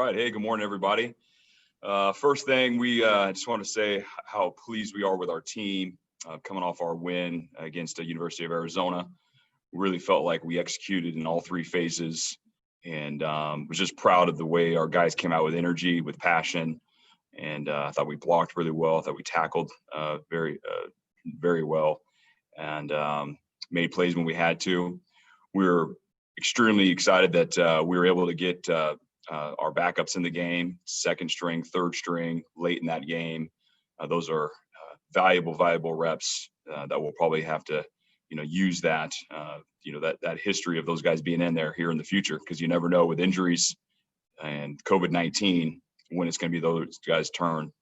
right. Hey, good morning, everybody. First thing, we just want to say how pleased we are with our team coming off our win against the University of Arizona. We really felt like we executed in all three phases, and was just proud of the way our guys came out with energy, with passion, and I thought we blocked really well. I thought we tackled very well, and made plays when we had to. We were extremely excited that we were able to get our backups in the game, second string, third string, late in that game. Those are valuable reps that we'll probably have to, use that, that history of those guys being in there here in the future, because you never know with injuries and COVID-19 when it's going to be those guys' turn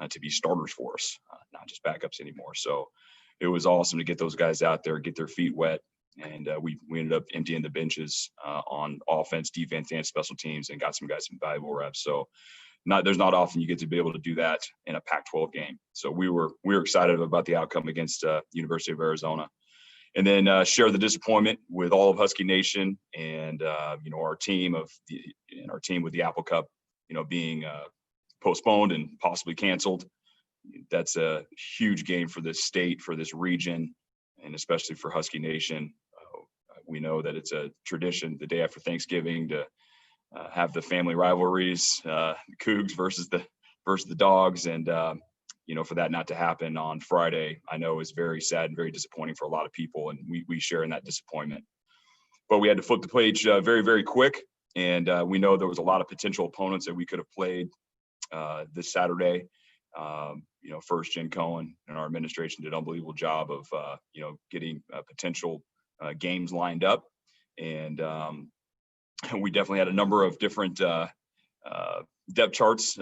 to be starters for us, not just backups anymore. So it was awesome to get those guys out there, get their feet wet. And we ended up emptying the benches on offense, defense, and special teams, and got some guys some valuable reps. So there's not often you get to be able to do that in a Pac-12 game. So we were excited about the outcome against University of Arizona, and then share the disappointment with all of Husky Nation and our team with the Apple Cup, being postponed and possibly canceled. That's a huge game for this state, for this region, and especially for Husky Nation. We know that it's a tradition the day after Thanksgiving to have the family rivalries, the Cougs versus the Dogs, and for that not to happen on Friday, I know is very sad and very disappointing for a lot of people, and we share in that disappointment. But we had to flip the page very, very quick, and we know there was a lot of potential opponents that we could have played this Saturday. First, Jen Cohen and our administration did an unbelievable job of, getting potential games lined up. And we definitely had a number of different depth charts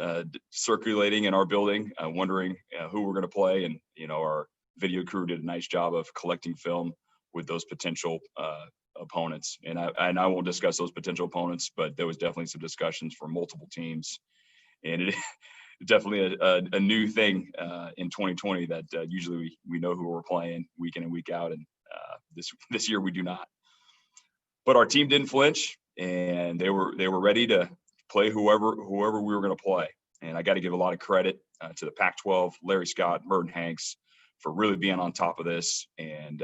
circulating in our building, wondering who we're going to play. And, our video crew did a nice job of collecting film with those potential opponents. And I won't discuss those potential opponents, but there was definitely some discussions for multiple teams. And it definitely a new thing in 2020 that usually we know who we're playing week in and week out, and this year we do not. But our team didn't flinch, and they were ready to play whoever we were going to play. And I got to give a lot of credit to the Pac-12, Larry Scott, Merton Hanks, for really being on top of this and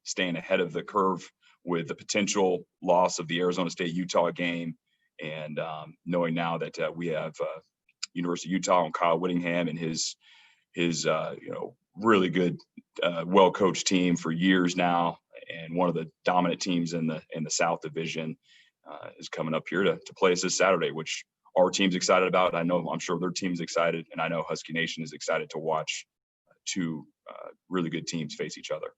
staying ahead of the curve with the potential loss of the Arizona State-Utah game, and knowing now that we have University of Utah and Kyle Whittingham and his really good, well-coached team for years now, and one of the dominant teams in the South Division is coming up here to play us this Saturday, which our team's excited about. I'm sure their team's excited, and I know Husky Nation is excited to watch two really good teams face each other.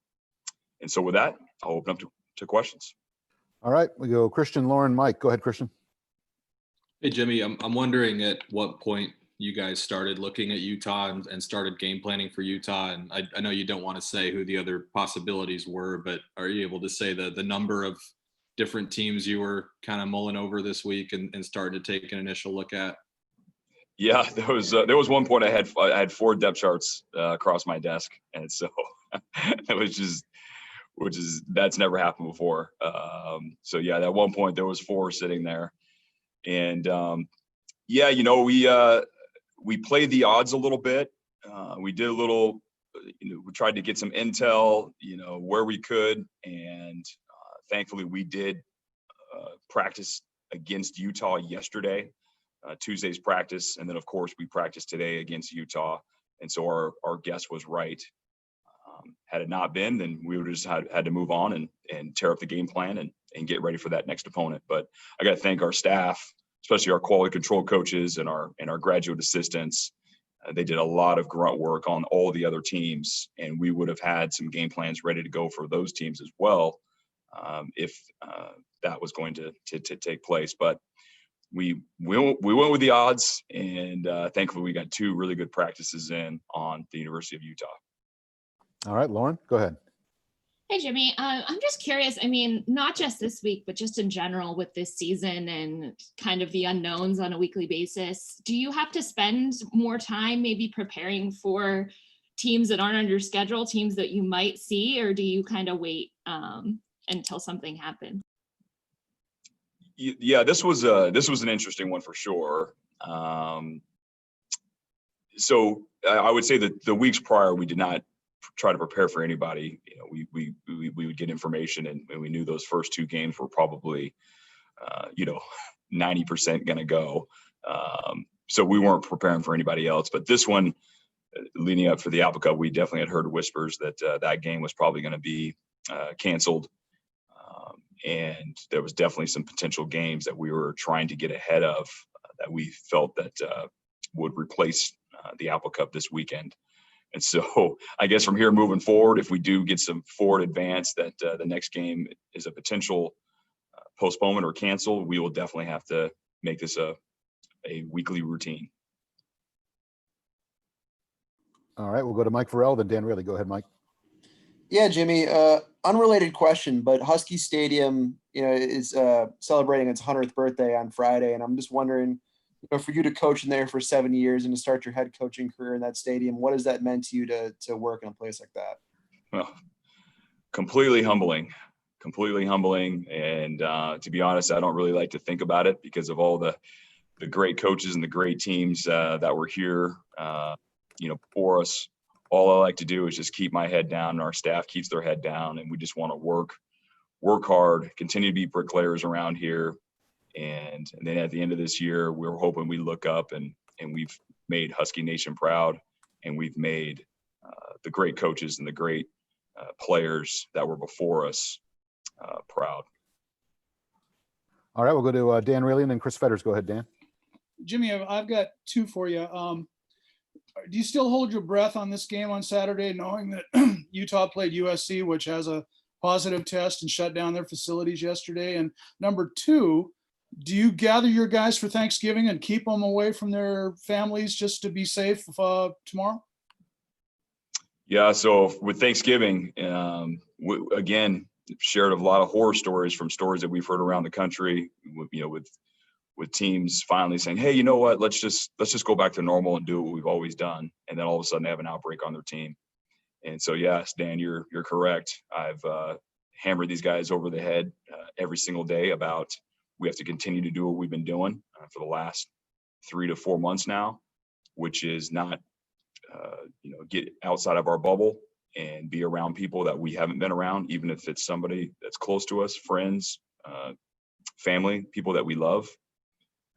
And so with that, I'll open up to questions. All right, we go Christian, Lauren, Mike. Go ahead, Christian. Hey, Jimmy, I'm wondering at what point you guys started looking at Utah and started game planning for Utah. And I know you don't want to say who the other possibilities were, but are you able to say the number of different teams you were kind of mulling over this week and started to take an initial look at? Yeah, there was one point I had 4 depth charts across my desk, and so it was that's never happened before. So yeah, at one point there was 4 sitting there. And we played the odds a little bit. We did a little, we tried to get some intel, where we could. And thankfully we did practice against Utah yesterday, Tuesday's practice. And then of course we practiced today against Utah. And so our guess was right. Had it not been, then we would have just had to move on and tear up the game plan and get ready for that next opponent. But I got to thank our staff, especially our quality control coaches and our graduate assistants. They did a lot of grunt work on all the other teams, and we would have had some game plans ready to go for those teams as well if that was going to take place. But we went with the odds, and thankfully we got 2 really good practices in on the University of Utah. All right, Lauren, go ahead. Hey, Jimmy. I'm just curious. I mean, not just this week, but just in general with this season and kind of the unknowns on a weekly basis, do you have to spend more time maybe preparing for teams that aren't on your schedule, teams that you might see, or do you kind of wait until something happens? Yeah, this was an interesting one for sure. So I would say that the weeks prior, we did not try to prepare for anybody. You know, we would get information, and we knew those first two games were probably, 90% going to go. So we weren't preparing for anybody else. But this one, leading up for the Apple Cup, we definitely had heard whispers that that game was probably going to be canceled. And there was definitely some potential games that we were trying to get ahead of that we felt that would replace the Apple Cup this weekend. And so I guess from here moving forward, if we do get some forward advance that the next game is a potential postponement or cancel, we will definitely have to make this a weekly routine. All right, we'll go to Mike Farrell, then Dan Riley. Go ahead, Mike. Yeah, Jimmy, unrelated question, but Husky Stadium, is celebrating its 100th birthday on Friday. And I'm just wondering, for you to coach in there for 7 years and to start your head coaching career in that stadium, what has that meant to you to work in a place like that? Well, completely humbling. And to be honest, I don't really like to think about it because of all the great coaches and the great teams that were here, before us. All I like to do is just keep my head down, and our staff keeps their head down, and we just want to work hard, continue to be bricklayers around here. And then at the end of this year, we're hoping we look up and we've made Husky Nation proud, and we've made the great coaches and the great players that were before us proud. All right, we'll go to Dan Riley and then Chris Fetters. Go ahead, Dan. Jimmy, I've got two for you. Do you still hold your breath on this game on Saturday, knowing that Utah played USC, which has a positive test and shut down their facilities yesterday? And number two, do you gather your guys for Thanksgiving and keep them away from their families just to be safe tomorrow? Yeah, so with Thanksgiving, we, again, shared a lot of horror stories from stories that we've heard around the country, with teams finally saying, hey, you know what, let's just go back to normal and do what we've always done. And then all of a sudden they have an outbreak on their team. And so, yes, Dan, you're correct. I've hammered these guys over the head every single day about we have to continue to do what we've been doing for the last 3 to 4 months now, which is not, get outside of our bubble and be around people that we haven't been around, even if it's somebody that's close to us, friends, family, people that we love.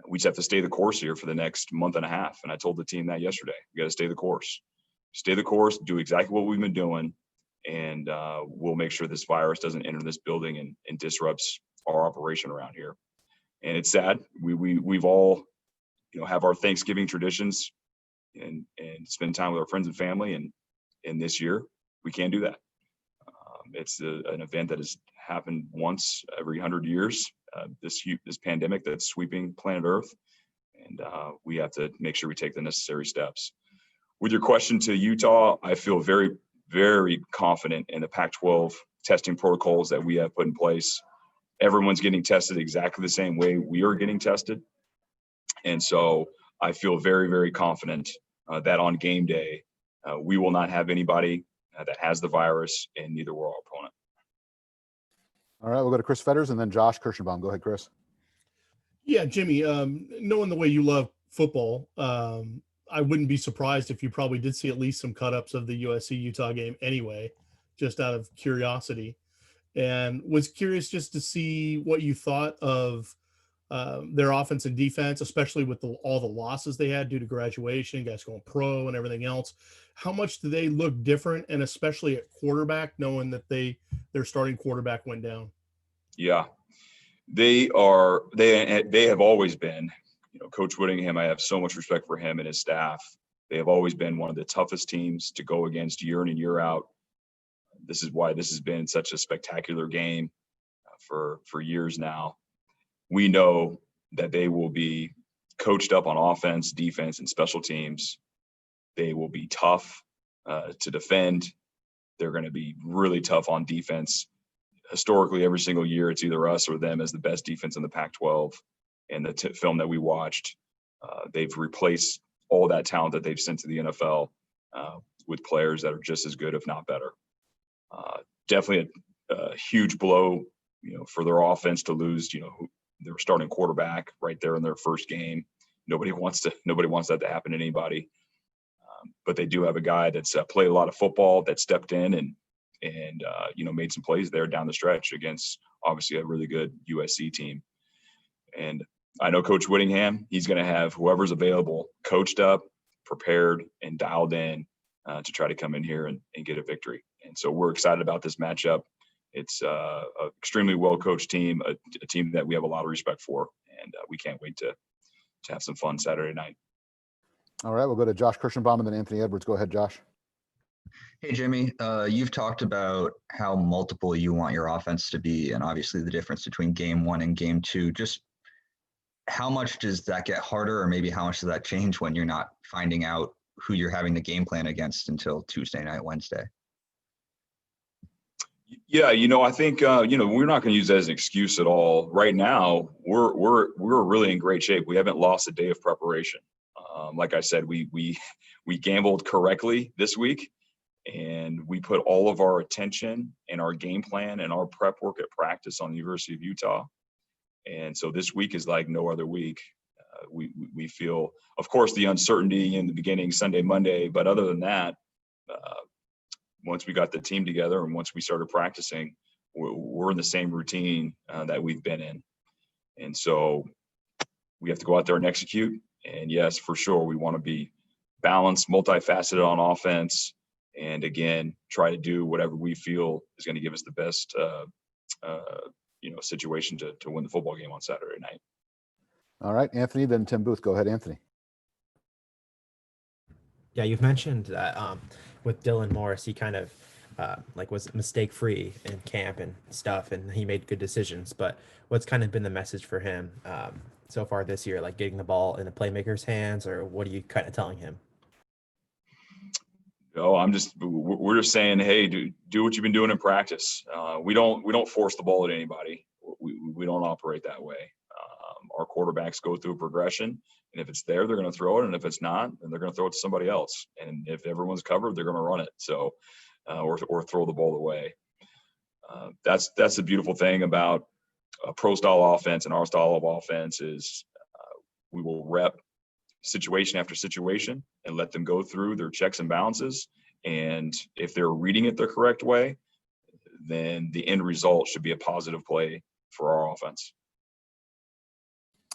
We just have to stay the course here for the next month and a half. And I told the team that yesterday. We got to stay the course, do exactly what we've been doing. And we'll make sure this virus doesn't enter this building and disrupts our operation around here. And it's sad. We've all, have our Thanksgiving traditions and spend time with our friends and family. And this year we can't do that. It's an event that has happened once every 100 years. This pandemic that's sweeping planet Earth, and we have to make sure we take the necessary steps. With your question to Utah, I feel very, very confident in the Pac12 testing protocols that we have put in place. Everyone's getting tested exactly the same way we are getting tested, and so I feel very, very confident that on game day we will not have anybody that has the virus, and neither will our opponent. All right, we'll go to Chris Fetters and then Josh Kirschenbaum. Go ahead, Chris. Yeah, Jimmy, knowing the way you love football, I wouldn't be surprised if you probably did see at least some cut-ups of the USC-Utah game anyway, just out of curiosity. And was curious just to see what you thought of their offense and defense, especially with all the losses they had due to graduation, guys going pro and everything else. How much do they look different, and especially at quarterback, knowing that their starting quarterback went down? Yeah, they have always been, Coach Whittingham, I have so much respect for him and his staff. They have always been one of the toughest teams to go against year in and year out. This is why this has been such a spectacular game for years now. We know that they will be coached up on offense, defense, and special teams. They will be tough to defend. They're going to be really tough on defense. Historically, every single year, it's either us or them as the best defense in the Pac-12. And the film that we watched, they've replaced all that talent that they've sent to the NFL with players that are just as good, if not better. Definitely a huge blow, for their offense to lose, their starting quarterback right there in their first game. Nobody wants that to happen to anybody. But they do have a guy that's played a lot of football, that stepped in and made some plays there down the stretch against obviously a really good USC team. And I know Coach Whittingham, he's going to have whoever's available coached up, prepared, and dialed in to try to come in here and get a victory. And so we're excited about this matchup. It's an extremely well-coached team, a team that we have a lot of respect for, and we can't wait to have some fun Saturday night. All right, we'll go to Josh Kirschenbaum and then Anthony Edwards. Go ahead, Josh. Hey, Jimmy, you've talked about how multiple you want your offense to be, and obviously the difference between game 1 and game 2. Just how much does that get harder, or maybe how much does that change when you're not finding out who you're having the game plan against until Tuesday night, Wednesday? Yeah, I think we're not going to use that as an excuse at all. Right now, we're really in great shape. We haven't lost a day of preparation. Like I said, we gambled correctly this week, and we put all of our attention and our game plan and our prep work at practice on the University of Utah. And so this week is like no other week. We feel, of course, the uncertainty in the beginning, Sunday, Monday, but other than that, once we got the team together and once we started practicing, we're in the same routine that we've been in. And so we have to go out there and execute. And yes, for sure, we want to be balanced, multifaceted on offense, and again, try to do whatever we feel is going to give us the best, situation to win the football game on Saturday night. All right, Anthony, then Tim Booth. Go ahead, Anthony. Yeah, you've mentioned that with Dylan Morris, he kind of was mistake-free in camp and stuff, and he made good decisions. But what's kind of been the message for him so far this year, like getting the ball in the playmaker's hands, or what are you kind of telling him? We're just saying, hey, do what you've been doing in practice. We don't force the ball at anybody. We don't operate that way. Our quarterbacks go through a progression, and if it's there, they're going to throw it, and if it's not, then they're going to throw it to somebody else. And if everyone's covered, they're going to run it. So, or throw the ball away. That's the beautiful thing about a pro style offense and our style of offense is we will rep situation after situation and let them go through their checks and balances. And if they're reading it the correct way, then the end result should be a positive play for our offense.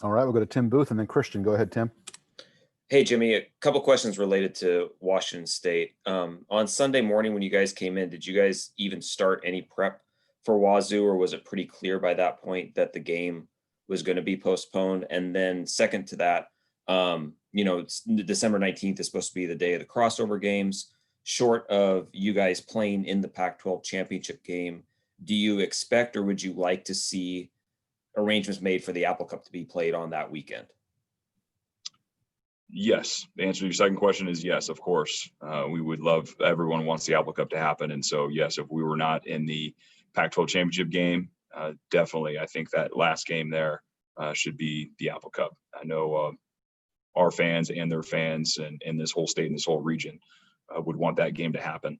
All right, we'll go to Tim Booth and then Christian. Go ahead, Tim. Hey, Jimmy, a couple questions related to Washington State. On Sunday morning when you guys came in, did you guys even start any prep for Wazoo, or was it pretty clear by that point that the game was going to be postponed? And then second to that, it's December 19th is supposed to be the day of the crossover games. Short of you guys playing in the Pac12 championship game, do you expect or would you like to see arrangements made for the Apple Cup to be played on that weekend? Yes. The answer to your second question is yes, of course. We would love, everyone wants the Apple Cup to happen. And so, yes, if we were not in the Pac-12 championship game, definitely, I think that last game there should be the Apple Cup. I know our fans and their fans and in this whole state and this whole region would want that game to happen.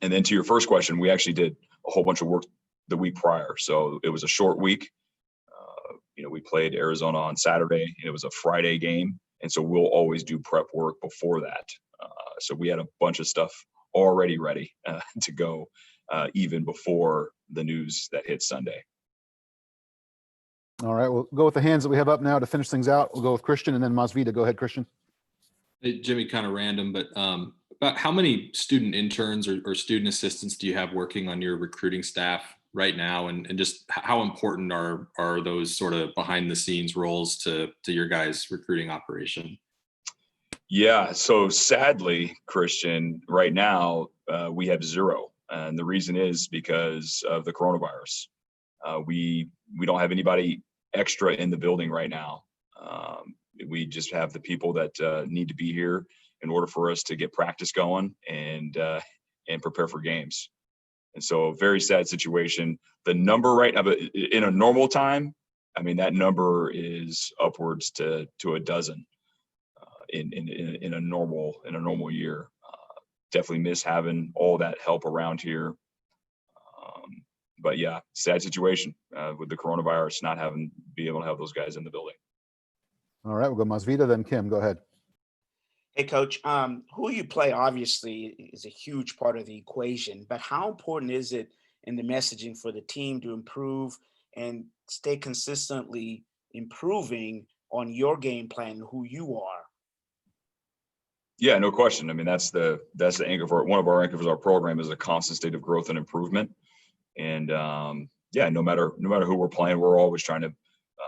And then to your first question, we actually did a whole bunch of work the week prior. So it was a short week. We played Arizona on Saturday, and it was a Friday game. And so we'll always do prep work before that. So we had a bunch of stuff already ready to go even before the news that hit Sunday. All right, we'll go with the hands that we have up now to finish things out. We'll go with Christian and then Masvita. Go ahead, Christian. Hey, Jimmy, kind of random, but about how many student interns or student assistants do you have working on your recruiting staff right now? And just how important are those sort of behind the scenes roles to your guys' recruiting operation? Yeah, so sadly, Christian, right now we have zero. And the reason is because of the coronavirus. We don't have anybody extra in the building right now. We just have the people that need to be here in order for us to get practice going and prepare for games. And so a very sad situation. The number right now, but in a normal time, I mean, that number is upwards to a dozen in a normal year. Definitely miss having all that help around here. but yeah, sad situation with the coronavirus, not be able to have those guys in the building. All right, we'll go Masvita, then Kim. Go ahead. Hey, Coach. Who you play obviously is a huge part of the equation, but how important is it in the messaging for the team to improve and stay consistently improving on your game plan, who you are? Yeah, no question. I mean, that's the anchor for one of our anchors of our program is a constant state of growth and improvement. And yeah, no matter who we're playing, we're always trying to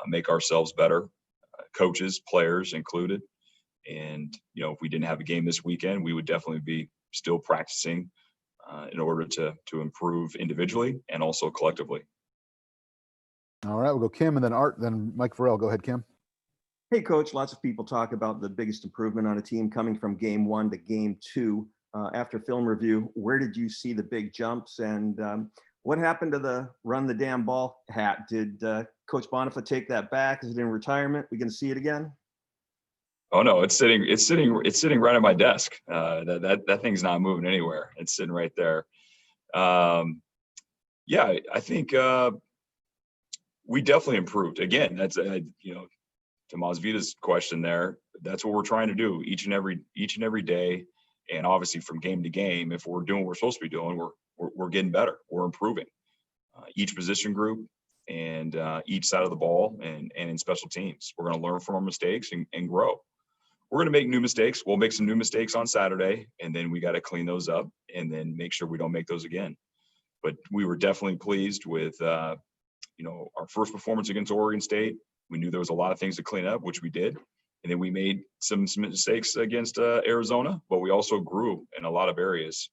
make ourselves better, coaches, players included. And if we didn't have a game this weekend, we would definitely be still practicing in order to improve individually and also collectively. All right, we'll go Kim and then Art, then Mike Farrell. Go ahead, Kim. Hey, Coach, lots of people talk about the biggest improvement on a team coming from game 1 to game 2. After film review, where did you see the big jumps, and what happened to the run the damn ball hat? Did Coach Bonifa take that back? Is it in retirement? We going to see it again? Oh no, it's sitting right at my desk. That thing's not moving anywhere. It's sitting right there. Yeah, I think we definitely improved. Again, that's to Masvita's question there, that's what we're trying to do each and every day. And obviously from game to game, if we're doing what we're supposed to be doing, we're getting better. We're improving each position group and each side of the ball and in special teams. We're going to learn from our mistakes and grow. We're going to make new mistakes. We'll make some new mistakes on Saturday, and then we got to clean those up and then make sure we don't make those again. But we were definitely pleased with, our first performance against Oregon State. We knew there was a lot of things to clean up, which we did. And then we made some mistakes against Arizona, but we also grew in a lot of areas.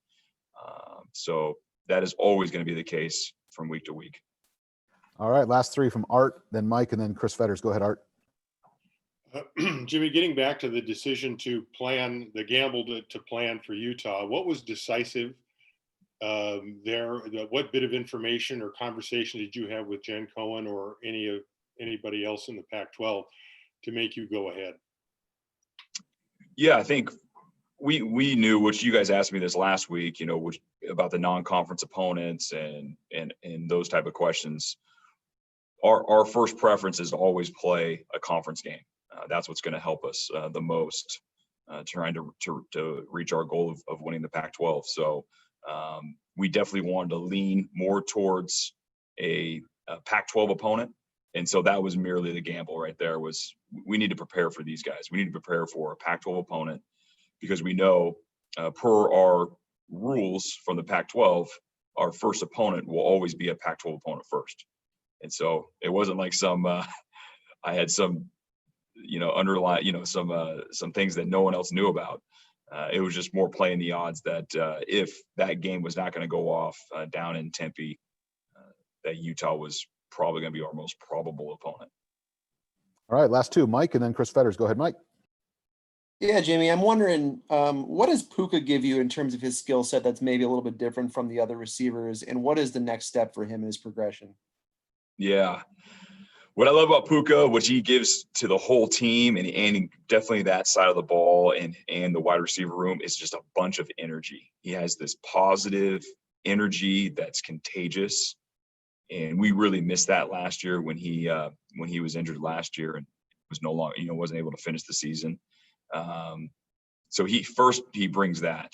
So that is always going to be the case from week to week. All right, last three from Art, then Mike, and then Chris Fetters. Go ahead, Art. Jimmy, getting back to the decision to plan, the gamble to plan for Utah, what was decisive there? What bit of information or conversation did you have with Jen Cohen or anybody else in the Pac-12 to make you go ahead? Yeah, I think we knew, which you guys asked me this last week, about the non-conference opponents and those type of questions. Our first preference is to always play a conference game. That's what's going to help us the most, trying to reach our goal of winning the Pac-12. So we definitely wanted to lean more towards a Pac-12 opponent. And so that was merely the gamble right there. Was we need to prepare for these guys. We need to prepare for a Pac-12 opponent because we know per our rules from the Pac-12, our first opponent will always be a Pac-12 opponent first. And so it wasn't like I had some, underlying, some things that no one else knew about. It was just more playing the odds that if that game was not going to go off down in Tempe, that Utah was probably going to be our most probable opponent. All right, last two, Mike, and then Chris Fetters. Go ahead, Mike. Yeah, Jamie, I'm wondering, what does Puka give you in terms of his skill set that's maybe a little bit different from the other receivers, and what is the next step for him in his progression? Yeah. What I love about Puka, which he gives to the whole team and definitely that side of the ball and the wide receiver room, is just a bunch of energy. He has this positive energy that's contagious. And we really missed that last year when he was injured last year and was no longer, wasn't able to finish the season. So he brings that.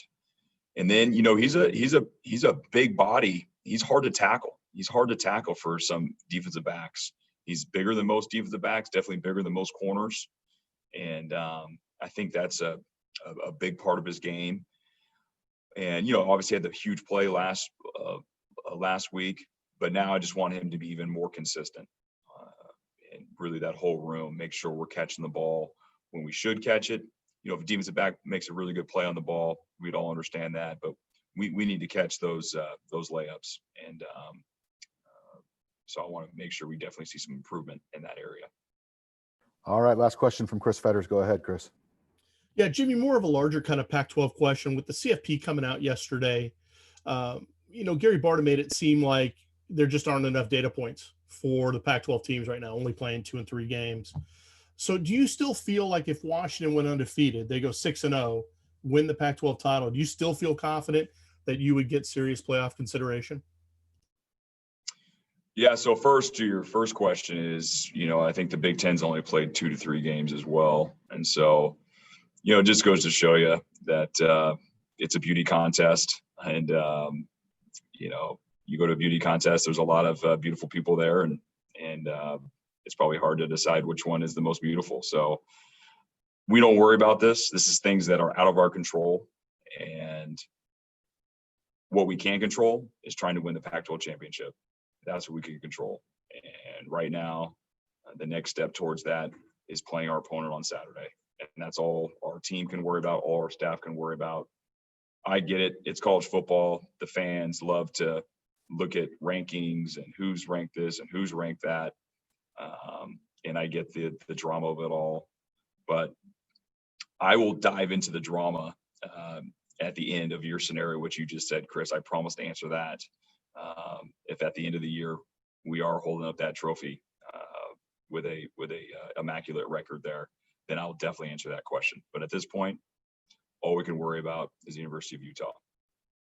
And then, he's a big body. He's hard to tackle. He's hard to tackle for some defensive backs. He's bigger than most defensive backs, definitely bigger than most corners. And I think that's a big part of his game. And, obviously had the huge play last week, but now I just want him to be even more consistent. And really that whole room, make sure we're catching the ball when we should catch it. If a defensive back makes a really good play on the ball, we'd all understand that, but we need to catch those layups. And so I want to make sure we definitely see some improvement in that area. All right, last question from Chris Fetters. Go ahead, Chris. Yeah, Jimmy, more of a larger kind of Pac-12 question. With the CFP coming out yesterday, Gary Barta made it seem like there just aren't enough data points for the Pac-12 teams right now, only playing 2 and 3 games. So do you still feel like if Washington went undefeated, they go 6-0, win the Pac-12 title, do you still feel confident that you would get serious playoff consideration? Yeah. So first, to your first question is, I think the Big Ten's only played 2 to 3 games as well. And so, it just goes to show you that it's a beauty contest. And, you go to a beauty contest, there's a lot of beautiful people there. And it's probably hard to decide which one is the most beautiful. So we don't worry about this. This is things that are out of our control. And what we can control is trying to win the Pac-12 championship. That's what we can control. And right now, the next step towards that is playing our opponent on Saturday. And that's all our team can worry about, all our staff can worry about. I get it. It's college football. The fans love to look at rankings and who's ranked this and who's ranked that. And I get the drama of it all. But I will dive into the drama at the end of your scenario, which you just said, Chris. I promise to answer that. If at the end of the year we are holding up that trophy with a immaculate record there, then I'll definitely answer that question. But at this point, all we can worry about is the University of Utah.